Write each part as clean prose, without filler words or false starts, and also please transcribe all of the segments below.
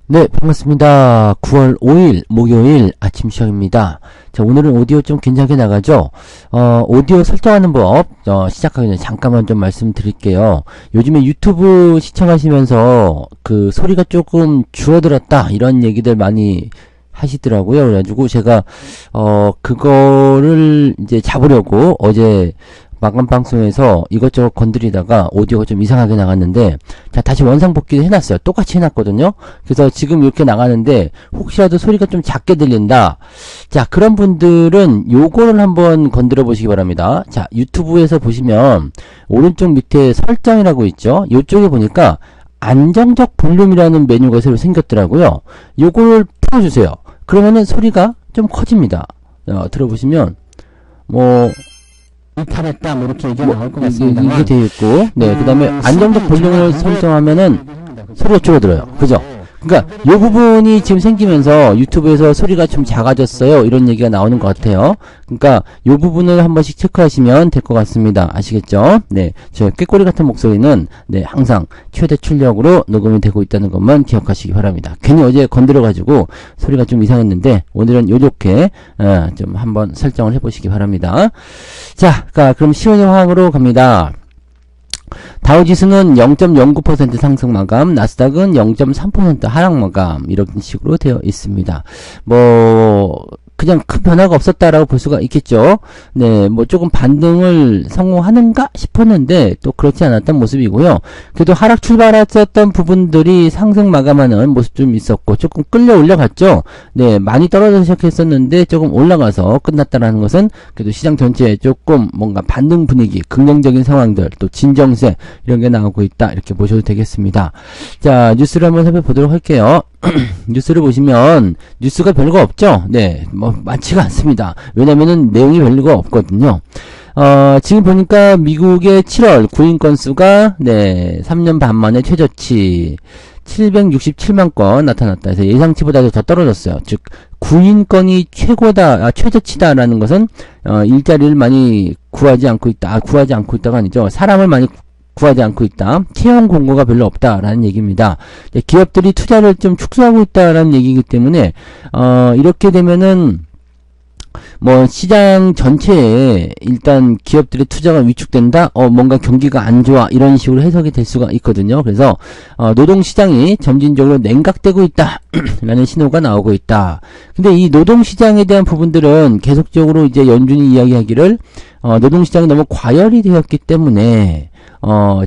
네, 반갑습니다. 9월 5일 목요일 아침 시작입니다. 자, 오늘은 오디오 좀 괜찮게 나가죠? 오디오 설정하는 법, 시작하기 전에 잠깐만 좀 말씀드릴게요. 요즘에 유튜브 시청하시면서 그 소리가 조금 줄어들었다, 이런 얘기들 많이 하시더라고요. 그래가지고 제가, 그거를 이제 잡으려고 어제 마감 방송에서 이것저것 건드리다가 오디오가 좀 이상하게 나갔는데, 자, 다시 원상 복귀를 해놨어요. 똑같이 해놨거든요. 그래서 지금 이렇게 나가는데 혹시라도 소리가 좀 작게 들린다, 자, 그런 분들은 요거를 한번 건드려 보시기 바랍니다. 자, 유튜브에서 보시면 오른쪽 밑에 설정이라고 있죠. 요쪽에 보니까 안정적 볼륨이라는 메뉴가 새로 생겼더라고요. 요거를 풀어주세요. 그러면은 소리가 좀 커집니다. 들어보시면 뭐 이탈했다 뭐 이렇게 얘기가 나올 것 같습니다. 이게 되어 있고, 네, 그 다음에 안정적 볼륨을 설정하면은 소리가 줄어들어요. 그죠? 그러니까 요 부분이 지금 생기면서 유튜브에서 소리가 좀 작아졌어요, 이런 얘기가 나오는 것 같아요. 그러니까 요 부분을 한 번씩 체크하시면 될 것 같습니다. 아시겠죠? 네, 저 꾀꼬리 같은 목소리는 네, 항상 최대 출력으로 녹음이 되고 있다는 것만 기억하시기 바랍니다. 괜히 어제 건드려가지고 소리가 좀 이상했는데 오늘은 요렇게 좀 한번 설정을 해보시기 바랍니다. 자, 그럼 시황으로 갑니다. 다우지수는 0.09% 상승 마감, 나스닥은 0.3% 하락 마감, 이런 식으로 되어 있습니다. 그냥 큰 변화가 없었다라고 볼 수가 있겠죠. 네, 조금 반등을 성공하는가 싶었는데 또 그렇지 않았던 모습이고요. 그래도 하락 출발했었던 부분들이 상승 마감하는 모습 좀 있었고, 조금 끌려 올라갔죠. 네, 많이 떨어져 시작했었는데 조금 올라가서 끝났다라는 것은 그래도 시장 전체에 조금 뭔가 반등 분위기, 긍정적인 상황들, 또 진정세, 이런 게 나오고 있다, 이렇게 보셔도 되겠습니다. 자, 뉴스를 한번 살펴보도록 할게요. 뉴스를 보시면 뉴스가 별거 없죠. 네, 많지가 않습니다. 왜냐면은 내용이 별거 없거든요. 지금 보니까 미국의 7월 구인 건수가 네, 3년 반 만에 최저치 767만 건 나타났다 해서 예상치보다 더 떨어졌어요. 즉 구인 건이 최고다, 최저치다라는 것은 일자리를 많이 구하지 않고 있다. 구하지 않고 있다가 아니죠. 사람을 많이 구하지 않고 있다. 채용 공고가 별로 없다라는 얘기입니다. 기업들이 투자를 좀 축소하고 있다라는 얘기이기 때문에 이렇게 되면은 시장 전체에 일단 기업들의 투자가 위축된다, 뭔가 경기가 안 좋아, 이런 식으로 해석이 될 수가 있거든요. 그래서 노동시장이 점진적으로 냉각되고 있다 라는 신호가 나오고 있다. 근데 이 노동시장에 대한 부분들은 계속적으로 이제 연준이 이야기하기를 노동시장이 너무 과열이 되었기 때문에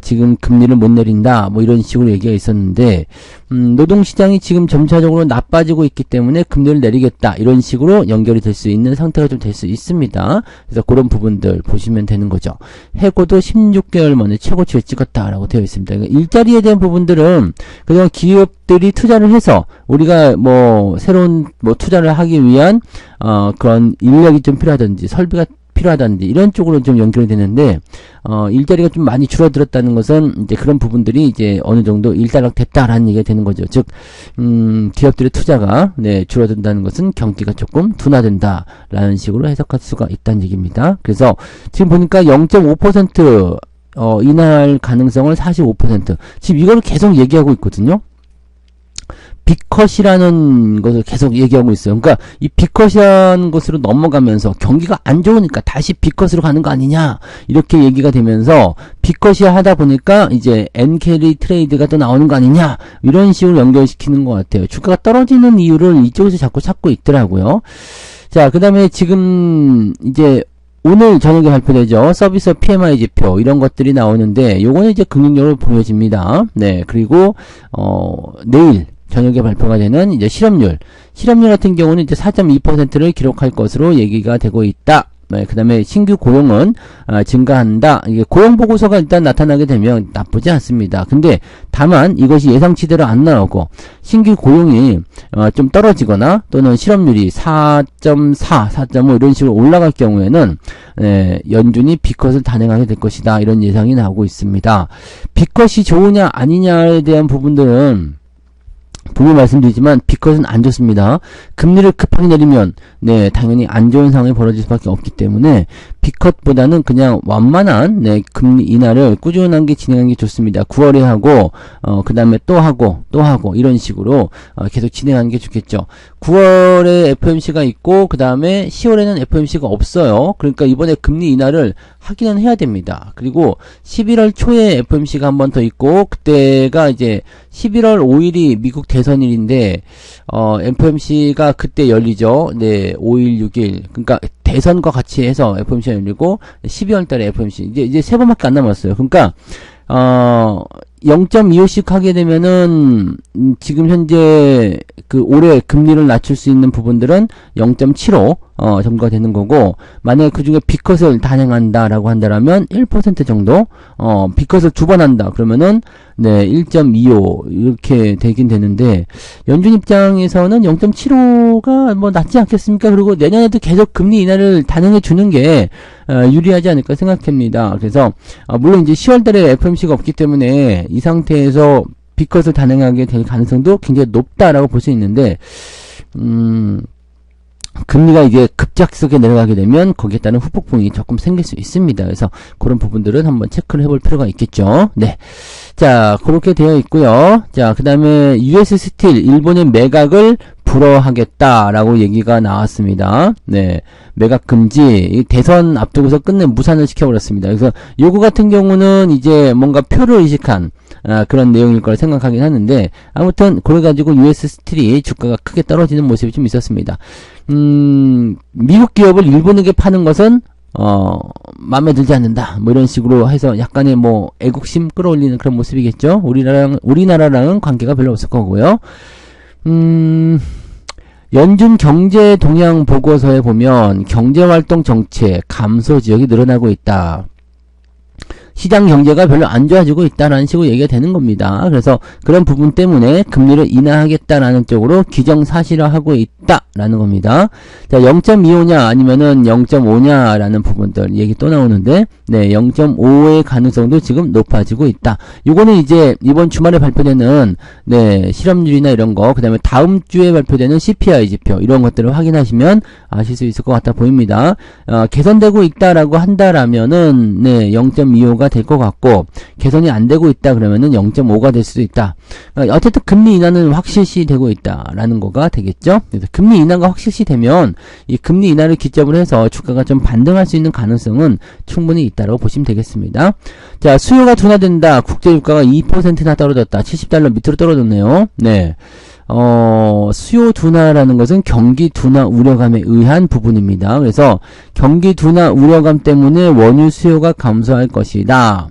지금 금리를 못 내린다, 이런 식으로 얘기가 있었는데, 노동시장이 지금 점차적으로 나빠지고 있기 때문에 금리를 내리겠다, 이런 식으로 연결이 될 수 있는 상태가 좀 될 수 있습니다. 그래서 그런 부분들 보시면 되는 거죠. 해고도 16개월 만에 최고치를 찍었다라고 되어 있습니다. 그러니까 일자리에 대한 부분들은 그동안 기업들이 투자를 해서 우리가 새로운 투자를 하기 위한 그런 인력이 좀 필요하든지 설비가 필요하다든지 이런 쪽으로 좀 연결이 되는데, 일자리가 좀 많이 줄어들었다는 것은 이제 그런 부분들이 이제 어느 정도 일단락 됐다라는 얘기가 되는 거죠. 즉, 기업들의 투자가 네, 줄어든다는 것은 경기가 조금 둔화된다라는 식으로 해석할 수가 있다는 얘기입니다. 그래서 지금 보니까 0.5% 인하할 가능성을 45%, 지금 이거를 계속 얘기하고 있거든요. B컷이라는 것을 계속 얘기하고 있어요. 그러니까 이 B컷이라는 것으로 넘어가면서 경기가 안 좋으니까 다시 B컷으로 가는 거 아니냐, 이렇게 얘기가 되면서 B컷이 하다 보니까 이제 N캐리 트레이드가 또 나오는 거 아니냐, 이런 식으로 연결시키는 것 같아요. 주가가 떨어지는 이유를 이쪽에서 자꾸 찾고 있더라고요. 자, 그 다음에 지금 이제 오늘 저녁에 발표되죠. 서비스 PMI 지표, 이런 것들이 나오는데 요거는 이제 긍정적으로 보여집니다. 네, 그리고 내일 저녁에 발표가 되는 이제 실업률 같은 경우는 이제 4.2%를 기록할 것으로 얘기가 되고 있다. 네, 그 다음에 신규 고용은 증가한다. 이게 고용 보고서가 일단 나타나게 되면 나쁘지 않습니다. 근데 다만 이것이 예상치대로 안 나오고 신규 고용이 좀 떨어지거나 또는 실업률이 4.4, 4.5 이런 식으로 올라갈 경우에는 연준이 B컷을 단행하게 될 것이다, 이런 예상이 나오고 있습니다. B컷이 좋으냐 아니냐에 대한 부분들은 분명히 말씀드리지만 B컷은 안 좋습니다. 금리를 급하게 내리면 네, 당연히 안 좋은 상황이 벌어질 수밖에 없기 때문에 B컷보다는 그냥 완만한, 네, 금리 인하를 꾸준하게 진행하는 게 좋습니다. 9월에 하고, 그 다음에 또 하고, 이런 식으로, 계속 진행하는 게 좋겠죠. 9월에 FOMC가 있고, 그 다음에 10월에는 FOMC가 없어요. 그러니까 이번에 금리 인하를 하기는 해야 됩니다. 그리고 11월 초에 FOMC가 한 번 더 있고, 그때가 이제 11월 5일이 미국 대선일인데, FOMC가 그때 열리죠. 네, 5일, 6일. 그러니까 대선과 같이 해서 FOMC가 열리고, 12월 달에 FOMC. 이제 3번밖에 안 남았어요. 그러니까, 0.25씩 하게 되면은, 지금 현재 그 올해 금리를 낮출 수 있는 부분들은 0.75, 정도가 되는 거고, 만약에 그 중에 B컷을 단행한다라고 한다라면 1% 정도, B컷을 2번 한다. 그러면은, 네, 1.25, 이렇게 되긴 되는데, 연준 입장에서는 0.75가 뭐 낫지 않겠습니까? 그리고 내년에도 계속 금리 인하를 단행해 주는 게, 유리하지 않을까 생각합니다. 그래서, 물론 이제 10월 달에 FOMC가 없기 때문에 이 상태에서 B컷을 단행하게 될 가능성도 굉장히 높다라고 볼 수 있는데, 금리가 이제 급작스럽게 내려가게 되면 거기에 따른 후폭풍이 조금 생길 수 있습니다. 그래서 그런 부분들은 한번 체크를 해볼 필요가 있겠죠. 네. 자, 그렇게 되어 있고요. 자, 그 다음에 US 스틸, 일본의 매각을 불허하겠다라고 얘기가 나왔습니다. 네. 매각 금지, 이 대선 앞두고서 끝내 무산을 시켜버렸습니다. 그래서 요거 같은 경우는 이제 뭔가 표를 이식한 그런 내용일 거라 생각하긴 하는데, 아무튼 그래가지고 US 스틸이 주가가 크게 떨어지는 모습이 좀 있었습니다. 미국 기업을 일본에게 파는 것은 마음에 들지 않는다. 뭐 이런 식으로 해서 약간의 뭐 애국심 끌어올리는 그런 모습이겠죠. 우리나라랑은 관계가 별로 없을 거고요. 연준 경제 동향 보고서에 보면 경제활동 정체 감소 지역이 늘어나고 있다. 시장 경제가 별로 안 좋아지고 있다라는 식으로 얘기가 되는 겁니다. 그래서 그런 부분 때문에 금리를 인하하겠다라는 쪽으로 기정사실화하고 있다라는 겁니다. 자, 0.25냐 아니면은 0.5냐라는 부분들 얘기 또 나오는데, 네, 0.5의 가능성도 지금 높아지고 있다. 요거는 이제 이번 주말에 발표되는, 네, 실업률이나 이런 거, 그 다음에 다음 주에 발표되는 CPI 지표 이런 것들을 확인하시면 아실 수 있을 것 같아 보입니다. 개선되고 있다라고 한다라면은, 네, 0.25가 될 것 같고, 개선이 안 되고 있다 그러면은 0.5가 될 수도 있다. 어쨌든 금리 인하는 확실시 되고 있다라는 거가 되겠죠. 그래서 금리 인하가 확실시 되면 이 금리 인하를 기점으로 해서 주가가 좀 반등할 수 있는 가능성은 충분히 있다고 보시면 되겠습니다. 자, 수요가 둔화된다. 국제 유가가 2%나 떨어졌다. 70달러 밑으로 떨어졌네요. 네. 수요 둔화라는 것은 경기 둔화 우려감에 의한 부분입니다. 그래서 경기 둔화 우려감 때문에 원유 수요가 감소할 것이다.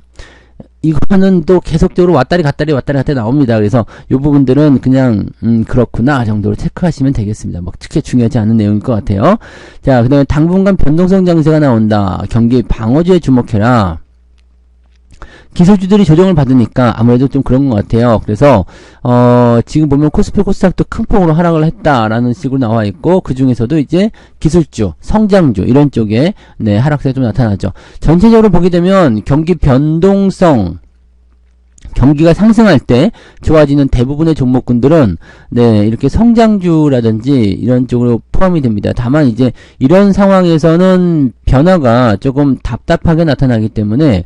이거는 또 계속적으로 왔다리 갔다리 나옵니다. 그래서 이 부분들은 그냥 그렇구나 정도로 체크하시면 되겠습니다. 뭐 특히 중요하지 않은 내용일 것 같아요. 자, 그 다음에 당분간 변동성 장세가 나온다. 경기 방어주에 주목해라. 기술주들이 조정을 받으니까 아무래도 좀 그런 것 같아요. 그래서 지금 보면 코스피 코스닥도 큰 폭으로 하락을 했다라는 식으로 나와 있고, 그 중에서도 이제 기술주, 성장주 이런 쪽에 네, 하락세가 좀 나타나죠. 전체적으로 보게 되면 경기 변동성, 경기가 상승할 때 좋아지는 대부분의 종목군들은 네, 이렇게 성장주라든지 이런 쪽으로 포함이 됩니다. 다만 이제 이런 상황에서는 변화가 조금 답답하게 나타나기 때문에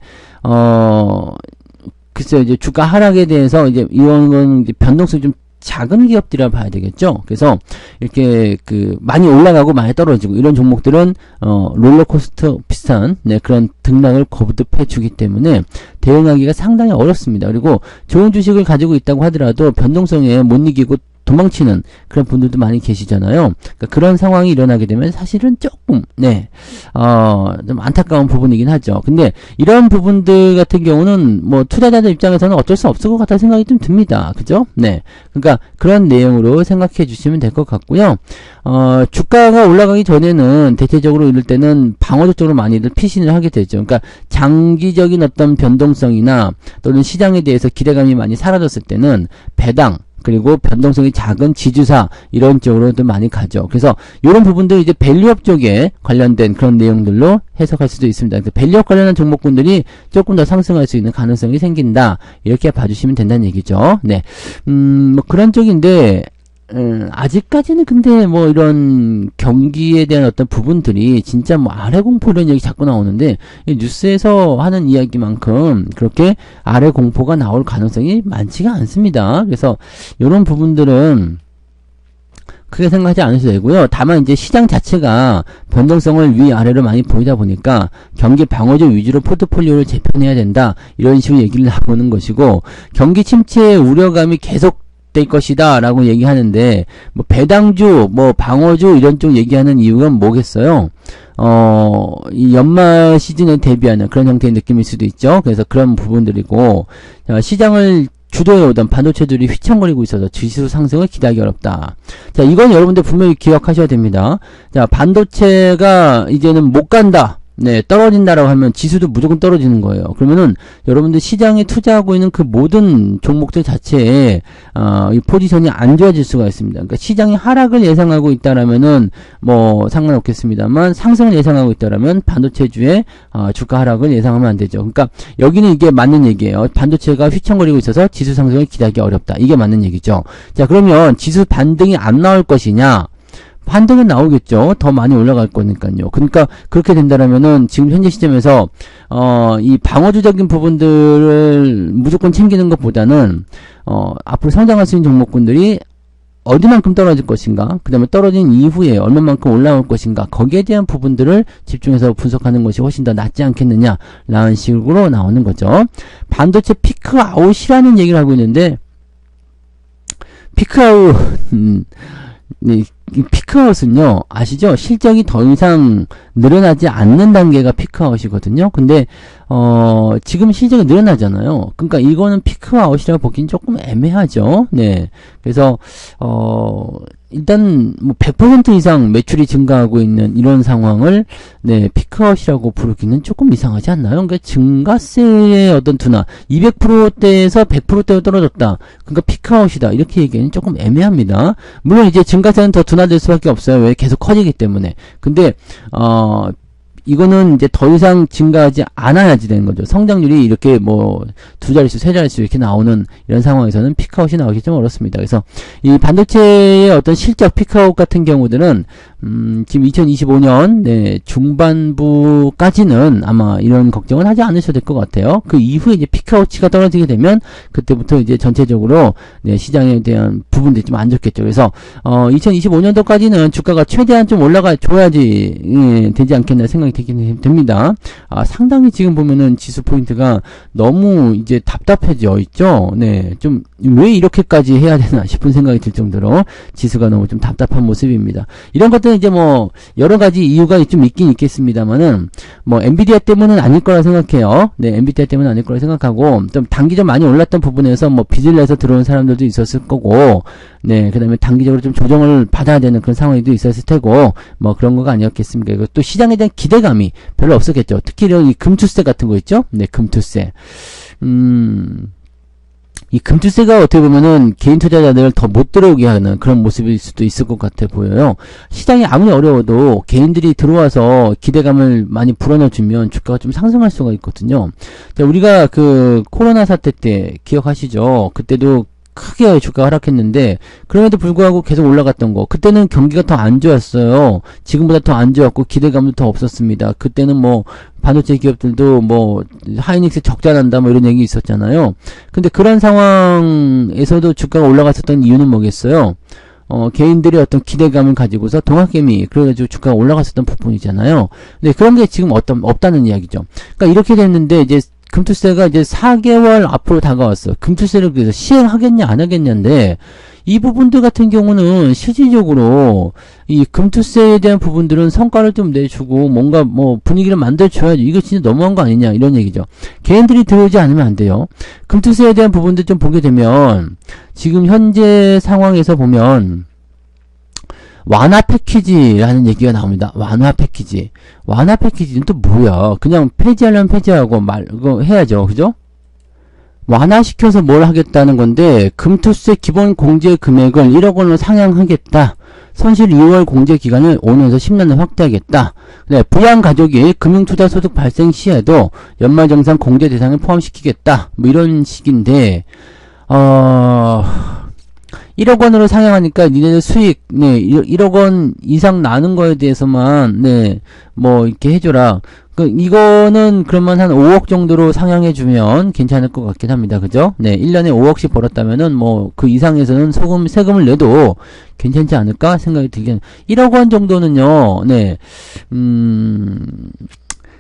글쎄요, 이제 주가 하락에 대해서 이제 이런 건 이제 변동성이 좀 작은 기업들이라 봐야 되겠죠. 그래서 이렇게 많이 올라가고 많이 떨어지고 이런 종목들은 롤러코스터 비슷한 네, 그런 등락을 거듭해 주기 때문에 대응하기가 상당히 어렵습니다. 그리고 좋은 주식을 가지고 있다고 하더라도 변동성에 못 이기고 도망치는 그런 분들도 많이 계시잖아요. 그러니까 그런 상황이 일어나게 되면 사실은 조금 좀 안타까운 부분이긴 하죠. 근데 이런 부분들 같은 경우는 뭐 투자자들 입장에서는 어쩔 수 없을 것 같다는 생각이 좀 듭니다. 그죠? 네. 그러니까 그런 내용으로 생각해 주시면 될 것 같고요. 주가가 올라가기 전에는 대체적으로 이럴 때는 방어적으로 많이들 피신을 하게 되죠. 그러니까 장기적인 어떤 변동성이나 또는 시장에 대해서 기대감이 많이 사라졌을 때는 배당, 그리고 변동성이 작은 지주사 이런 쪽으로도 많이 가죠. 그래서 이런 부분들 이제 밸류업 쪽에 관련된 그런 내용들로 해석할 수도 있습니다. 그래서 밸류업 관련한 종목군들이 조금 더 상승할 수 있는 가능성이 생긴다. 이렇게 봐주시면 된다는 얘기죠. 네, 뭐 그런 쪽인데 아직까지는 근데 뭐 이런 경기에 대한 어떤 부분들이 진짜 뭐 아래 공포 이런 얘기 자꾸 나오는데 이 뉴스에서 하는 이야기만큼 그렇게 아래 공포가 나올 가능성이 많지가 않습니다. 그래서 이런 부분들은 크게 생각하지 않으셔도 되고요. 다만 이제 시장 자체가 변동성을 위아래로 많이 보이다 보니까 경기 방어적 위주로 포트폴리오를 재편해야 된다. 이런 식으로 얘기를 나오는 것이고 경기 침체의 우려감이 계속 될 것이다 라고 얘기하는데 뭐 배당주 뭐 방어주 이런 쪽 얘기하는 이유가 뭐겠어요. 이 연말 시즌에 대비하는 그런 형태의 느낌일 수도 있죠. 그래서 그런 부분들이고 시장을 주도해오던 반도체들이 휘청거리고 있어서 지수 상승을 기대하기 어렵다. 자, 이건 여러분들 분명히 기억하셔야 됩니다. 자, 반도체가 이제는 못 간다. 네, 떨어진다라고 하면 지수도 무조건 떨어지는 거예요. 그러면은 여러분들 시장에 투자하고 있는 그 모든 종목들 자체에 이 포지션이 안 좋아질 수가 있습니다. 그러니까 시장이 하락을 예상하고 있다라면은 뭐 상관없겠습니다만 상승을 예상하고 있다라면 반도체주의 주가 하락을 예상하면 안 되죠. 그러니까 여기는 이게 맞는 얘기예요. 반도체가 휘청거리고 있어서 지수 상승을 기대하기 어렵다. 이게 맞는 얘기죠. 자, 그러면 지수 반등이 안 나올 것이냐? 반등은 나오겠죠. 더 많이 올라갈 거니까요. 그러니까 그렇게 된다라면은 지금 현재 시점에서 이 방어주적인 부분들을 무조건 챙기는 것보다는 앞으로 성장할 수 있는 종목군들이 어디만큼 떨어질 것인가, 그 다음에 떨어진 이후에 얼마만큼 올라올 것인가, 거기에 대한 부분들을 집중해서 분석하는 것이 훨씬 더 낫지 않겠느냐 라는 식으로 나오는 거죠. 반도체 피크아웃이라는 얘기를 하고 있는데 피크아웃 네, 이 피크아웃은요, 아시죠? 실적이 더 이상 늘어나지 않는 단계가 피크아웃이거든요. 근데, 지금 실적이 늘어나잖아요. 그러니까 이거는 피크아웃이라고 보기엔 조금 애매하죠. 네. 그래서, 일단, 뭐, 100% 이상 매출이 증가하고 있는 이런 상황을, 네, 피크아웃이라고 부르기는 조금 이상하지 않나요? 그러니까 증가세의 어떤 둔화, 200%대에서 100%대로 떨어졌다. 그러니까 피크아웃이다. 이렇게 얘기하기는 조금 애매합니다. 물론 이제 증가세는 더 둔화될 수밖에 없어요. 왜? 계속 커지기 때문에. 근데, 이거는 이제 더 이상 증가하지 않아야지 되는 거죠. 성장률이 이렇게 뭐 두 자릿수, 세 자릿수 이렇게 나오는 이런 상황에서는 피크아웃이 나오기 좀 어렵습니다. 그래서 이 반도체의 어떤 실적 피크아웃 같은 경우들은 지금 2025년 네, 중반부까지는 아마 이런 걱정은 하지 않으셔도 될 것 같아요. 그 이후에 이제 피크아웃치가 떨어지게 되면 그때부터 이제 전체적으로 네, 시장에 대한 부분들이 좀 안 좋겠죠. 그래서 2025년도까지는 주가가 최대한 좀 올라가 줘야지 되지 않겠나 생각이 되긴 됩니다. 상당히 지금 보면은 지수 포인트가 너무 이제 답답해져 있죠. 네, 좀 왜 이렇게까지 해야 되나 싶은 생각이 들 정도로 지수가 너무 좀 답답한 모습입니다. 이런 것들은 이제 뭐 여러 가지 이유가 좀 있긴 있겠습니다만은 뭐 엔비디아 때문은 아닐 거라 생각해요. 네, 엔비디아 때문은 아닐 거라 생각하고 좀 단기적 많이 올랐던 부분에서 뭐 빚을 내서 들어온 사람들도 있었을 거고, 네, 그다음에 단기적으로 좀 조정을 받아야 되는 그런 상황도 있었을 테고, 뭐 그런 거가 아니었겠습니까? 그리고 또 시장에 대한 기대감이 별로 없었겠죠. 특히 이런 이 금투세 같은 거 있죠? 네, 금투세. 이 금투세가 어떻게 보면은 개인 투자자들을 더 못 들어오게 하는 그런 모습일 수도 있을 것 같아 보여요. 시장이 아무리 어려워도 개인들이 들어와서 기대감을 많이 불어넣어주면 주가가 좀 상승할 수가 있거든요. 자, 우리가 그 코로나 사태 때 기억하시죠? 그때도 크게 주가가 하락했는데 그럼에도 불구하고 계속 올라갔던 거, 그때는 경기가 더 안 좋았어요. 지금보다 더 안 좋았고 기대감도 더 없었습니다. 그때는 뭐 반도체 기업들도 뭐 하이닉스 적자 난다 뭐 이런 얘기 있었잖아요. 근데 그런 상황에서도 주가가 올라갔었던 이유는 뭐겠어요? 개인들의 어떤 기대감을 가지고서 동학개미 그래가지고 주가가 올라갔었던 부분이잖아요. 근데 그런 게 지금 없다는 이야기죠. 그러니까 이렇게 됐는데 이제 금투세가 이제 4개월 앞으로 다가왔어. 금투세를 그래서 시행하겠냐 안 하겠냐인데 이 부분들 같은 경우는 실질적으로 이 금투세에 대한 부분들은 성과를 좀 내주고 뭔가 뭐 분위기를 만들어줘야지. 이거 진짜 너무한 거 아니냐 이런 얘기죠. 개인들이 들어오지 않으면 안 돼요. 금투세에 대한 부분들 좀 보게 되면 지금 현재 상황에서 보면 완화 패키지라는 얘기가 나옵니다. 완화 패키지. 완화 패키지는 또 뭐야? 그냥 폐지하려면 폐지하고 그거 해야죠. 그죠? 완화시켜서 뭘 하겠다는 건데, 금투세 기본 공제 금액을 1억 원으로 상향하겠다. 손실 2월 공제 기간을 5년에서 10년을 확대하겠다. 네, 부양 가족이 금융투자 소득 발생 시에도 연말정산 공제 대상을 포함시키겠다. 뭐 이런 식인데, 1억 원으로 상향하니까 니네들 수익, 네, 1억 원 이상 나는 거에 대해서만, 네, 뭐, 이렇게 해줘라. 이거는 그러면 한 5억 정도로 상향해주면 괜찮을 것 같긴 합니다. 그죠? 네, 1년에 5억씩 벌었다면은 뭐, 그 이상에서는 세금을 내도 괜찮지 않을까 생각이 들긴, 1억 원 정도는요, 네,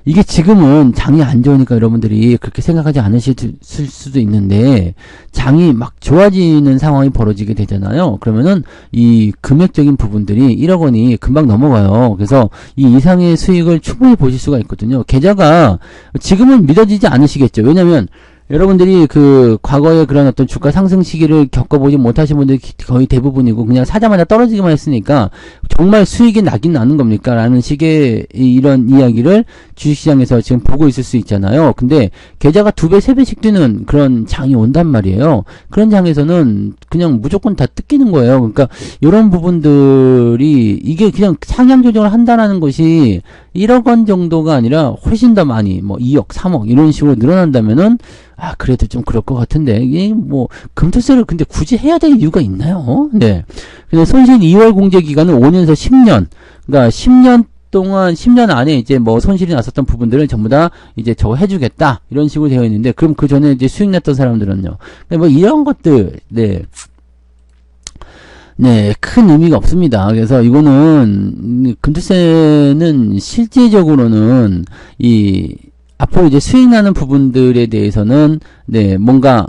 이게 지금은 장이 안 좋으니까 여러분들이 그렇게 생각하지 않으실 수도 있는데, 장이 막 좋아지는 상황이 벌어지게 되잖아요. 그러면은 이 금액적인 부분들이 1억 원이 금방 넘어가요. 그래서 이 이상의 수익을 충분히 보실 수가 있거든요. 계좌가 지금은 믿어지지 않으시겠죠. 왜냐면 여러분들이 그 과거에 그런 어떤 주가 상승 시기를 겪어보지 못하신 분들이 거의 대부분이고, 그냥 사자마자 떨어지기만 했으니까 정말 수익이 나긴 나는 겁니까? 라는 식의 이런 이야기를 주식시장에서 지금 보고 있을 수 있잖아요. 근데 계좌가 2배, 3배씩 뛰는 그런 장이 온단 말이에요. 그런 장에서는 그냥 무조건 다 뜯기는 거예요. 그러니까 이런 부분들이, 이게 그냥 상향 조정을 한다라는 것이 1억 원 정도가 아니라 훨씬 더 많이, 뭐 2억, 3억 이런 식으로 늘어난다면은, 아, 그래도 좀 그럴 것 같은데, 이게 뭐, 금투세를 근데 굳이 해야 될 이유가 있나요? 네. 근데 손실 2월 공제 기간은 5년에서 10년. 그러니까 10년 동안, 10년 안에 이제 뭐 손실이 났었던 부분들을 전부 다 이제 저거 해주겠다. 이런 식으로 되어 있는데, 그럼 그 전에 이제 수익 냈던 사람들은요. 뭐 이런 것들, 네. 네, 큰 의미가 없습니다. 그래서 이거는, 금투세는 실제적으로는 앞으로 이제 수익 나는 부분들에 대해서는, 네, 뭔가,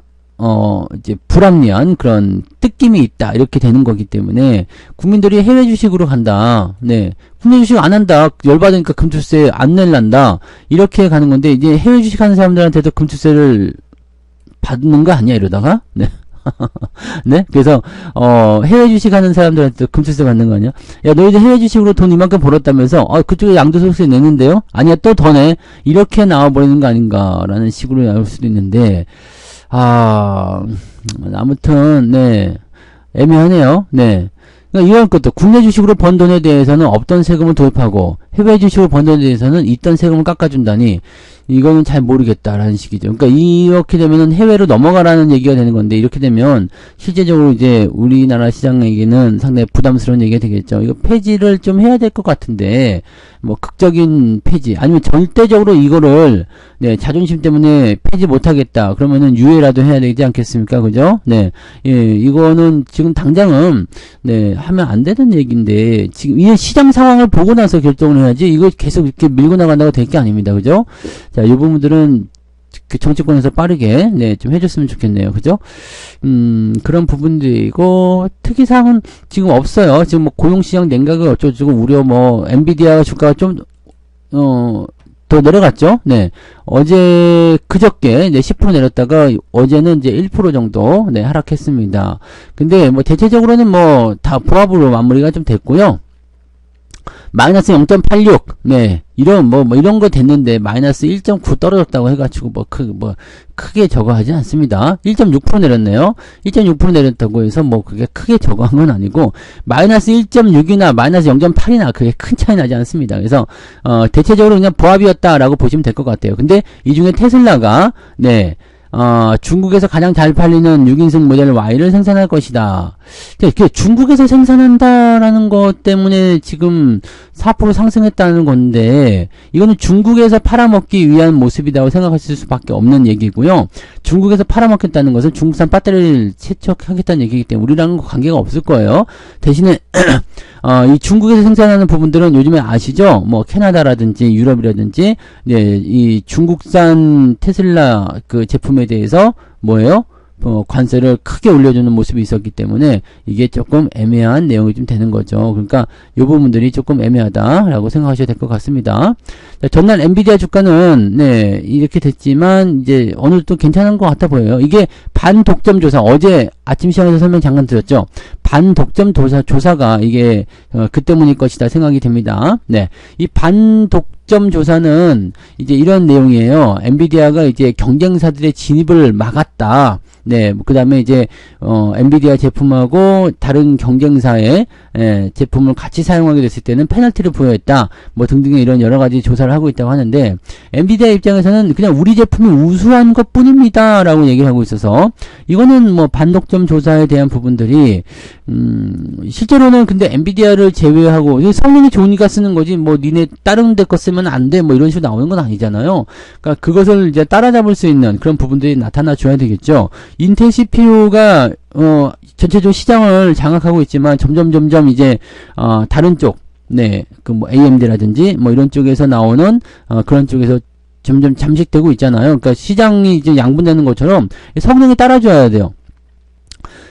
이제 불합리한 그런 뜯김이 있다. 이렇게 되는 거기 때문에, 국민들이 해외 주식으로 간다. 네. 국내 주식 안 한다. 열받으니까 금투세 안 낼란다. 이렇게 가는 건데, 이제 해외 주식 하는 사람들한테도 금투세를 받는 거 아니야, 이러다가? 네. 네? 그래서, 해외 주식 하는 사람들한테 금투세 받는 거 아니야? 야, 너희들 해외 주식으로 돈 이만큼 벌었다면서, 그쪽에 양도소득세 내는데요? 아니야, 또 더 내? 이렇게 나와버리는 거 아닌가라는 식으로 나올 수도 있는데, 아무튼, 네. 애매하네요. 네. 그러니까 이런 것도, 국내 주식으로 번 돈에 대해서는 없던 세금을 도입하고, 해외 주식으로 번 돈에 대해서는 있던 세금을 깎아준다니, 이거는 잘 모르겠다라는 식이죠. 그러니까 이렇게 되면은 해외로 넘어가라는 얘기가 되는 건데, 이렇게 되면 실제적으로 이제 우리나라 시장에게는 상당히 부담스러운 얘기가 되겠죠. 이거 폐지를 좀 해야 될 것 같은데, 뭐 극적인 폐지 아니면 절대적으로 이거를, 네, 자존심 때문에 폐지 못하겠다 그러면은 유예라도 해야 되지 않겠습니까? 그죠? 네, 예, 이거는 지금 당장은, 네, 하면 안 되는 얘기인데, 지금 이 시장 상황을 보고 나서 결정을 해야지, 이거 계속 이렇게 밀고 나간다고 될 게 아닙니다. 그죠? 자, 이 부분들은 그 정치권에서 빠르게, 네, 좀 해줬으면 좋겠네요. 그죠? 그런 부분들이고, 특이사항은 지금 없어요. 지금 뭐 고용시장 냉각을 어쩌고저쩌고 우려, 뭐, 엔비디아 주가가 좀, 더 내려갔죠? 네. 그저께, 네, 10% 내렸다가, 어제는 이제 1% 정도, 네, 하락했습니다. 근데 뭐, 대체적으로는 뭐, 다 보합으로 마무리가 좀 됐고요. 마이너스 0.86, 네, 이런, 이런 거 됐는데, 마이너스 1.9 떨어졌다고 해가지고, 크게 저거 하지 않습니다. 1.6% 내렸네요. 1.6% 내렸다고 해서, 그게 크게 저거 한 건 아니고, 마이너스 1.6이나 마이너스 0.8이나 그게 큰 차이 나지 않습니다. 그래서, 대체적으로 그냥 보합이었다라고 보시면 될 것 같아요. 근데, 이 중에 테슬라가, 네, 중국에서 가장 잘 팔리는 6인승 모델 Y를 생산할 것이다. 중국에서 생산한다라는 것 때문에 지금 4% 상승했다는 건데, 이거는 중국에서 팔아먹기 위한 모습이라고 생각하실 수밖에 없는 얘기고요. 중국에서 팔아먹겠다는 것은 중국산 배터리를 채척하겠다는 얘기이기 때문에 우리랑은 관계가 없을 거예요. 대신에 이 중국에서 생산하는 부분들은 요즘에 아시죠? 뭐 캐나다라든지 유럽이라든지, 네, 이 중국산 테슬라 그 제품에 대해서 뭐예요? 관세를 크게 올려주는 모습이 있었기 때문에 이게 조금 애매한 내용이 좀 되는 거죠. 그러니까 이 부분들이 조금 애매하다라고 생각하셔야 될 것 같습니다. 자, 전날 엔비디아 주가는, 네, 이렇게 됐지만 이제 어느 정도 괜찮은 것 같아 보여요. 이게 반독점 조사, 어제 아침 시간에서 설명 잠깐 드렸죠. 반독점 조사가 이게 그 때문일 것이다 생각이 됩니다. 네, 이 반독점 조사는 이제 이런 내용이에요. 엔비디아가 이제 경쟁사들의 진입을 막았다. 네, 그 다음에 이제, 엔비디아 제품하고 다른 경쟁사의, 제품을 같이 사용하게 됐을 때는 페널티를 부여했다, 뭐 등등의 이런 여러 가지 조사를 하고 있다고 하는데, 엔비디아 입장에서는 그냥 우리 제품이 우수한 것 뿐입니다, 라고 얘기를 하고 있어서, 이거는 뭐 반독점 조사에 대한 부분들이, 실제로는 근데 엔비디아를 제외하고, 성능이 좋으니까 쓰는 거지, 뭐 니네 다른 데 거 쓰면 안 돼, 뭐 이런 식으로 나오는 건 아니잖아요. 그러니까 그것을 이제 따라잡을 수 있는 그런 부분들이 나타나 줘야 되겠죠. 인텔 CPU가 전체적으로 시장을 장악하고 있지만 점점 이제 다른 쪽, 네, 그 뭐 AMD라든지 뭐 이런 쪽에서 나오는 그런 쪽에서 점점 잠식되고 있잖아요. 그러니까 시장이 이제 양분되는 것처럼 성능이 따라줘야 돼요.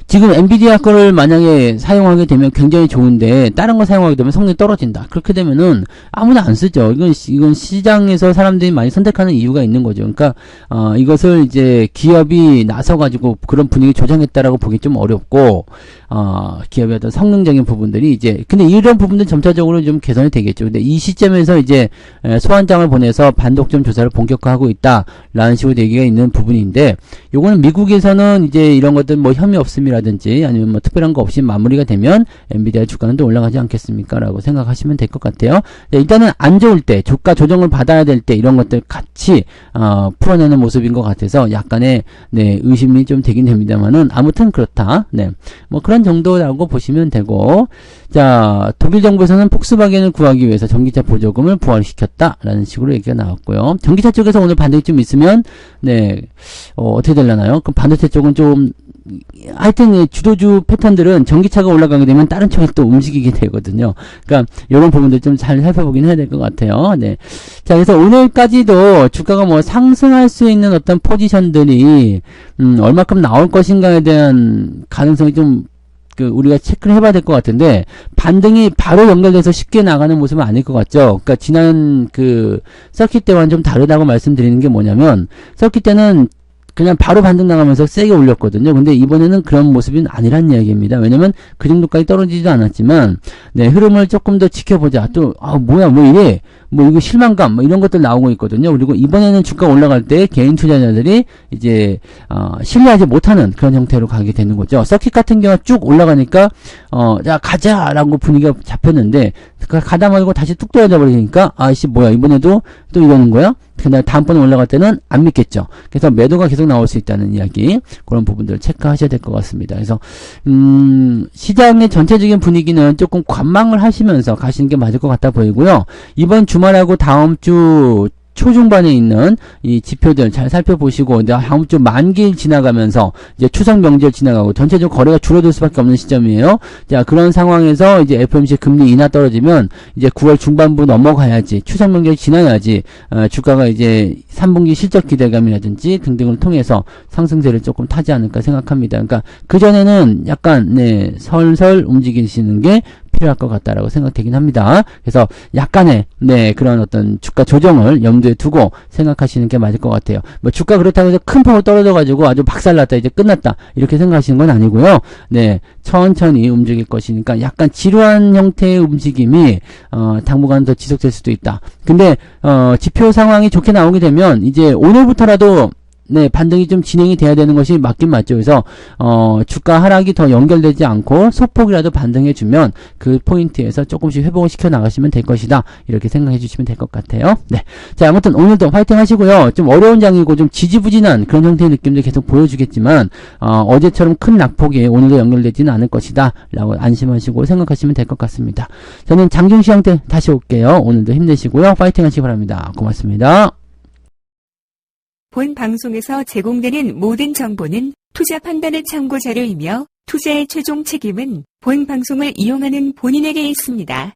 지금 엔비디아 거를 만약에 사용하게 되면 굉장히 좋은데 다른 거 사용하게 되면 성능이 떨어진다. 그렇게 되면은 아무나 안 쓰죠. 이건 시장에서 사람들이 많이 선택하는 이유가 있는 거죠. 그러니까 이것을 이제 기업이 나서 가지고 그런 분위기 조정했다라고 보기 좀 어렵고 기업의 어떤 성능적인 부분들이 이제 근데 이런 부분들 점차적으로 좀 개선이 되겠죠. 근데 이 시점에서 이제 소환장을 보내서 반독점 조사를 본격화하고 있다라는 식으로 얘기가 있는 부분인데 요거는 미국에서는 이제 이런 것들 뭐 혐의 없음이라든지 아니면 뭐 특별한 거 없이 마무리가 되면 엔비디아 주가는 또 올라가지 않겠습니까? 라고 생각하시면 될 것 같아요. 네, 일단은 안 좋을 때 주가 조정을 받아야 될 때 이런 것들 같이 풀어내는 모습인 것 같아서 약간의 네, 의심이 좀 되긴 됩니다만은 아무튼 그렇다. 네, 뭐 그런 정도라고 보시면 되고 자 독일 정부에서는 폭스바겐을 구하기 위해서 전기차 보조금을 부활시켰다라는 식으로 얘기가 나왔고요. 전기차 쪽에서 오늘 반등이 좀 있으면 네 어떻게 되려나요? 그럼 반도체 쪽은 좀 하여튼 주도주 패턴들은 전기차가 올라가게 되면 다른 쪽에 또 움직이게 되거든요. 그러니까 이런 부분들 좀 잘 살펴보긴 해야 될 것 같아요. 네. 자, 그래서 오늘까지도 주가가 뭐 상승할 수 있는 어떤 포지션들이 얼마큼 나올 것인가에 대한 가능성이 좀 우리가 체크를 해봐야 될 것 같은데, 반등이 바로 연결돼서 쉽게 나가는 모습은 아닐 것 같죠? 그러니까, 지난 서킷 때와는 좀 다르다고 말씀드리는 게 뭐냐면, 서킷 때는 그냥 바로 반등 나가면서 세게 올렸거든요. 근데 이번에는 그런 모습은 아니란 이야기입니다. 왜냐면 그 정도까지 떨어지지도 않았지만, 네, 흐름을 조금 더 지켜보자. 또, 뭐야, 뭐 이래. 뭐 이거 실망감, 뭐 이런 것들 나오고 있거든요. 그리고 이번에는 주가 올라갈 때 개인 투자자들이 이제, 신뢰하지 못하는 그런 형태로 가게 되는 거죠. 서킷 같은 경우가 쭉 올라가니까, 자, 가자라고 분위기가 잡혔는데, 가다 말고 다시 뚝 떨어져 버리니까, 아이씨, 뭐야, 이번에도 또 이러는 거야? 그날 다음번에 올라갈 때는 안 믿겠죠. 그래서 매도가 계속 나올 수 있다는 이야기, 그런 부분들을 체크하셔야 될 것 같습니다. 그래서 시장의 전체적인 분위기는 조금 관망을 하시면서 가시는 게 맞을 것 같아 보이고요. 이번 주말하고 다음 주 초중반에 있는 이 지표들 잘 살펴보시고 이제 다음 주 만기일 지나가면서 이제 추석 명절 지나가고 전체적으로 거래가 줄어들 수밖에 없는 시점이에요. 자, 그런 상황에서 이제 FOMC 금리 인하 떨어지면 이제 9월 중반부 넘어가야지 추석 명절 지나야지 주가가 이제 3분기 실적 기대감이라든지 등등을 통해서 상승세를 조금 타지 않을까 생각합니다. 그러니까 그 전에는 약간 네, 설설 움직이시는 게 필요할 것 같다라고 생각되긴 합니다. 그래서 약간의 네 그런 어떤 주가 조정을 염두에 두고 생각하시는 게 맞을 것 같아요. 뭐 주가 그렇다고 해서 큰 폭으로 떨어져가지고 아주 박살났다 이제 끝났다 이렇게 생각하시는 건 아니고요. 네 천천히 움직일 것이니까 약간 지루한 형태의 움직임이 당분간 더 지속될 수도 있다. 근데 지표 상황이 좋게 나오게 되면 이제 오늘부터라도 네, 반등이 좀 진행이 돼야 되는 것이 맞긴 맞죠. 그래서, 주가 하락이 더 연결되지 않고 소폭이라도 반등해주면 그 포인트에서 조금씩 회복을 시켜 나가시면 될 것이다. 이렇게 생각해 주시면 될 것 같아요. 네. 자, 아무튼 오늘도 파이팅 하시고요. 좀 어려운 장이고 좀 지지부진한 그런 형태의 느낌도 계속 보여주겠지만, 어제처럼 큰 낙폭이 오늘도 연결되지는 않을 것이다. 라고 안심하시고 생각하시면 될 것 같습니다. 저는 장중시장 때 다시 올게요. 오늘도 힘내시고요. 파이팅 하시기 바랍니다. 고맙습니다. 본 방송에서 제공되는 모든 정보는 투자 판단의 참고 자료이며 투자의 최종 책임은 본 방송을 이용하는 본인에게 있습니다.